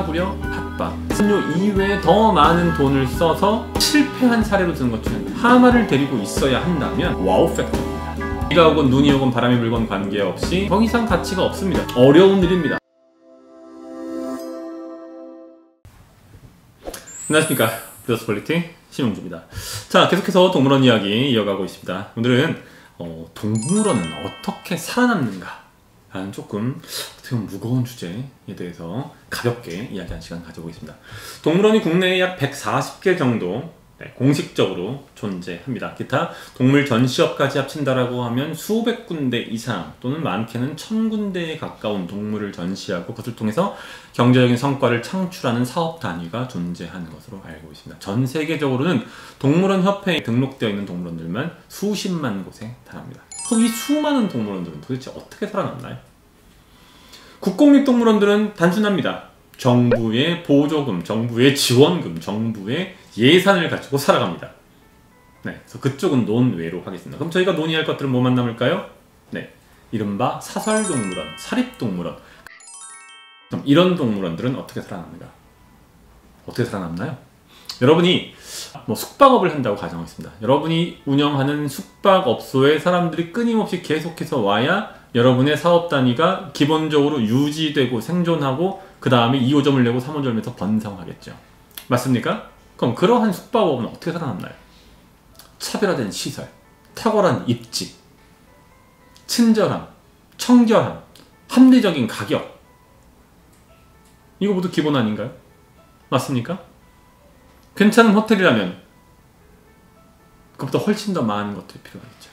싸구려, 핫바, 음료 이외에 더 많은 돈을 써서 실패한 사례로 드는 것 중에 하마를 데리고 있어야 한다면 와우 팩터입니다. 비가 오건 눈이 오건 바람이 불건 관계없이 더 이상 가치가 없습니다. 어려운 일입니다. 안녕하십니까, 브더스퀄리티 신용주입니다. 자, 계속해서 동물원 이야기 이어가고 있습니다. 오늘은 동물원은 어떻게 살아남는가 라는 조금 어떻게 보면 무거운 주제에 대해서 가볍게 이야기하는 시간 가져보겠습니다. 동물원이 국내에 약 140개 정도 공식적으로 존재합니다. 기타 동물 전시업까지 합친다라고 하면 수백 군데 이상 또는 많게는 1000군데에 가까운 동물을 전시하고 그것을 통해서 경제적인 성과를 창출하는 사업 단위가 존재하는 것으로 알고 있습니다. 전 세계적으로는 동물원 협회에 등록되어 있는 동물원들만 수십만 곳에 달합니다. 그럼 이 수많은 동물원들은 도대체 어떻게 살아남나요? 국공립동물원들은 단순합니다. 정부의 보조금, 정부의 지원금, 정부의 예산을 가지고 살아갑니다. 네, 그래서 그쪽은 논외로 하겠습니다. 그럼 저희가 논의할 것들은 뭐만 남을까요? 네, 이른바 사설동물원, 사립동물원. 그럼 이런 동물원들은 어떻게 살아납니까? 어떻게 살아남나요? 여러분이 숙박업을 한다고 가정하겠습니다. 여러분이 운영하는 숙박업소에 사람들이 끊임없이 계속해서 와야 여러분의 사업 단위가 기본적으로 유지되고 생존하고 그 다음에 2호점을 내고 3호점을 내서 번성하겠죠. 맞습니까? 그럼 그러한 숙박업은 어떻게 살아남나요? 차별화된 시설, 탁월한 입지, 친절함, 청결함, 합리적인 가격, 이거 모두 기본 아닌가요? 맞습니까? 괜찮은 호텔이라면 그것보다 훨씬 더 많은 것들이 필요하겠죠.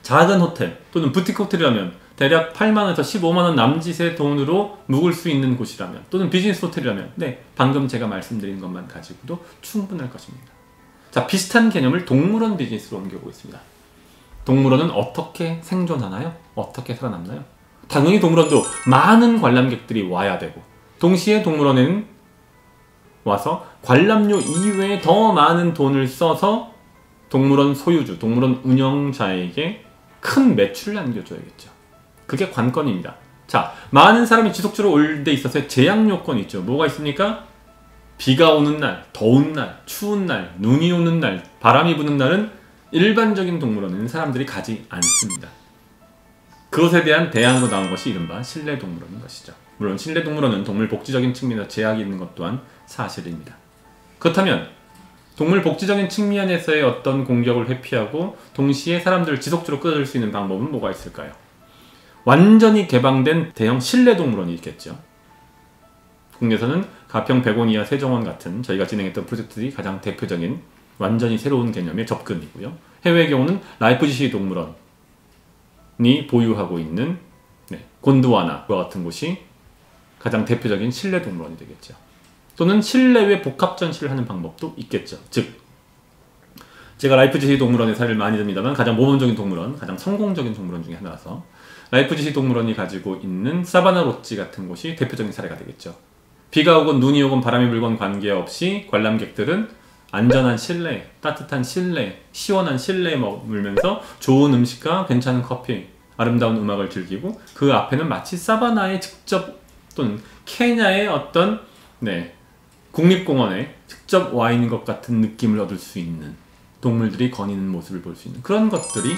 작은 호텔 또는 부티크 호텔이라면 대략 8만원에서 15만원 남짓의 돈으로 묵을 수 있는 곳이라면 또는 비즈니스 호텔이라면 방금 제가 말씀드린 것만 가지고도 충분할 것입니다. 자, 비슷한 개념을 동물원 비즈니스로 옮겨보겠습니다. 동물원은 어떻게 생존하나요? 어떻게 살아남나요? 당연히 동물원도 많은 관람객들이 와야 되고 동시에 동물원에는 와서 관람료 이외에 더 많은 돈을 써서 동물원 소유주, 동물원 운영자에게 큰 매출을 남겨줘야겠죠. 그게 관건입니다. 자, 많은 사람이 지속적으로 올 데 있어서 제약 요건이 있죠. 뭐가 있습니까? 비가 오는 날, 더운 날, 추운 날, 눈이 오는 날, 바람이 부는 날은 일반적인 동물원에는 사람들이 가지 않습니다. 그것에 대한 대안으로 나온 것이 이른바 실내 동물원인 것이죠. 물론 실내 동물원은 동물 복지적인 측면에서 제약이 있는 것 또한 사실입니다. 그렇다면 동물 복지적인 측면에서의 어떤 공격을 회피하고 동시에 사람들을 지속적으로 끌어들일 수 있는 방법은 뭐가 있을까요? 완전히 개방된 대형 실내 동물원이 있겠죠. 국내에서는 가평 100원 이하 세정원 같은 저희가 진행했던 프로젝트들이 가장 대표적인 완전히 새로운 개념의 접근이고요. 해외의 경우는 라이프지시 동물원이 보유하고 있는 곤드와나와 같은 곳이 가장 대표적인 실내 동물원이 되겠죠. 또는 실내외 복합 전시를 하는 방법도 있겠죠. 즉, 제가 라이프지시 동물원의 사례를 많이 듭니다만 가장 모범적인 동물원, 가장 성공적인 동물원 중에 하나라서 라이프지시 동물원이 가지고 있는 사바나 로지 같은 곳이 대표적인 사례가 되겠죠. 비가 오건 눈이 오건 바람이 불건 관계없이 관람객들은 안전한 실내, 따뜻한 실내, 시원한 실내에 머물면서 좋은 음식과 괜찮은 커피, 아름다운 음악을 즐기고 그 앞에는 마치 사바나에 직접 또는 케냐의 어떤 국립공원에 직접 와 있는 것 같은 느낌을 얻을 수 있는 동물들이 거니는 모습을 볼 수 있는 그런 것들이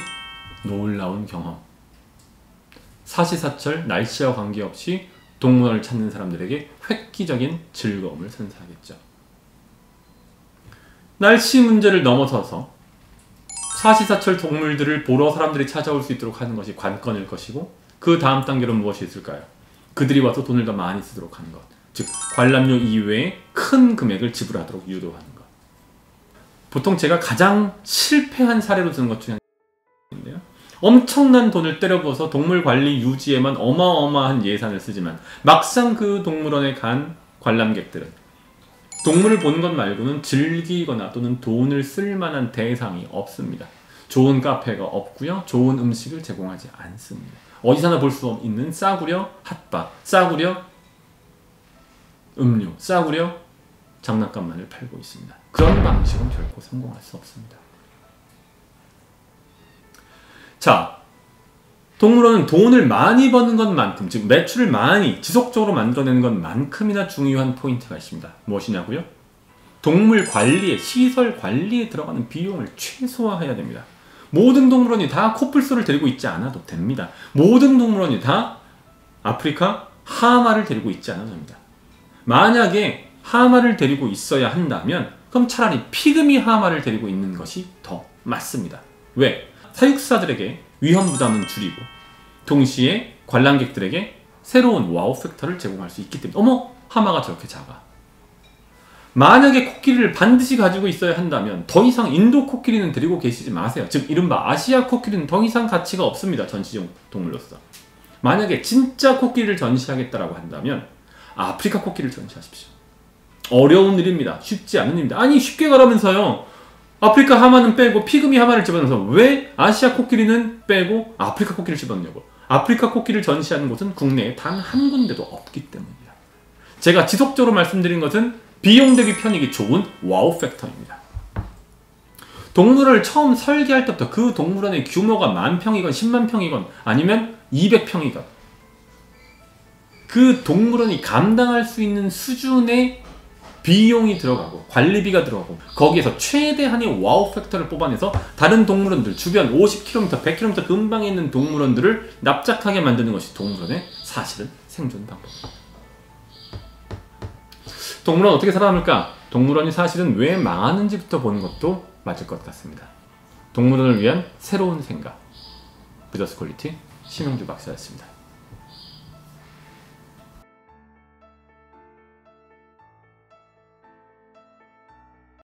놀라운 경험. 사시사철 날씨와 관계없이 동물원을 찾는 사람들에게 획기적인 즐거움을 선사하겠죠. 날씨 문제를 넘어서서 사시사철 동물들을 보러 사람들이 찾아올 수 있도록 하는 것이 관건일 것이고 그 다음 단계로는 무엇이 있을까요? 그들이 와서 돈을 더 많이 쓰도록 하는 것. 즉, 관람료 이외에 큰 금액을 지불하도록 유도하는 것. 보통 제가 가장 실패한 사례로 드는 것 중에 하나인데요. 엄청난 돈을 때려부어서 동물 관리 유지에만 어마어마한 예산을 쓰지만 막상 그 동물원에 간 관람객들은 동물을 보는 것 말고는 즐기거나 또는 돈을 쓸 만한 대상이 없습니다. 좋은 카페가 없고요. 좋은 음식을 제공하지 않습니다. 어디서나 볼 수 있는 싸구려 핫바, 싸구려 음료, 싸구려 장난감만을 팔고 있습니다. 그런 방식은 결코 성공할 수 없습니다. 자, 동물원은 돈을 많이 버는 것만큼, 즉 매출을 많이 지속적으로 만들어내는 것만큼이나 중요한 포인트가 있습니다. 무엇이냐고요? 동물 관리에, 시설 관리에 들어가는 비용을 최소화해야 됩니다. 모든 동물원이 다 코뿔소를 데리고 있지 않아도 됩니다. 모든 동물원이 다 아프리카 하마를 데리고 있지 않아도 됩니다. 만약에 하마를 데리고 있어야 한다면 그럼 차라리 피그미 하마를 데리고 있는 것이 더 맞습니다. 왜? 사육사들에게 위험 부담은 줄이고 동시에 관람객들에게 새로운 와우 팩터를 제공할 수 있기 때문에 어머! 하마가 저렇게 작아. 만약에 코끼리를 반드시 가지고 있어야 한다면 더 이상 인도 코끼리는 데리고 계시지 마세요. 즉 이른바 아시아 코끼리는 더 이상 가치가 없습니다. 전시용 동물로서. 만약에 진짜 코끼리를 전시하겠다라고 한다면 아프리카 코끼리를 전시하십시오. 어려운 일입니다. 쉽지 않은 일입니다. 아니 쉽게 가라면서요. 아프리카 하마는 빼고 피그미 하마를 집어넣어서 왜 아시아 코끼리는 빼고 아프리카 코끼리를 집어넣냐고. 아프리카 코끼리를 전시하는 곳은 국내에 단 한 군데도 없기 때문입니다. 제가 지속적으로 말씀드린 것은 비용 대비 편익이 좋은 와우 팩터입니다. 동물원을 처음 설계할 때부터 그 동물원의 규모가 10,000평이건 100,000평이건 아니면 200평이건 그 동물원이 감당할 수 있는 수준의 비용이 들어가고 관리비가 들어가고 거기에서 최대한의 와우 팩터를 뽑아내서 다른 동물원들 주변 50km, 100km 근방에 있는 동물원들을 납작하게 만드는 것이 동물원의 사실은 생존 방법입니다. 동물원 어떻게 살아남을까? 동물원이 사실은 왜 망하는지부터 보는 것도 맞을 것 같습니다. 동물원을 위한 새로운 생각. 비더스 퀄리티 심영주 박사였습니다.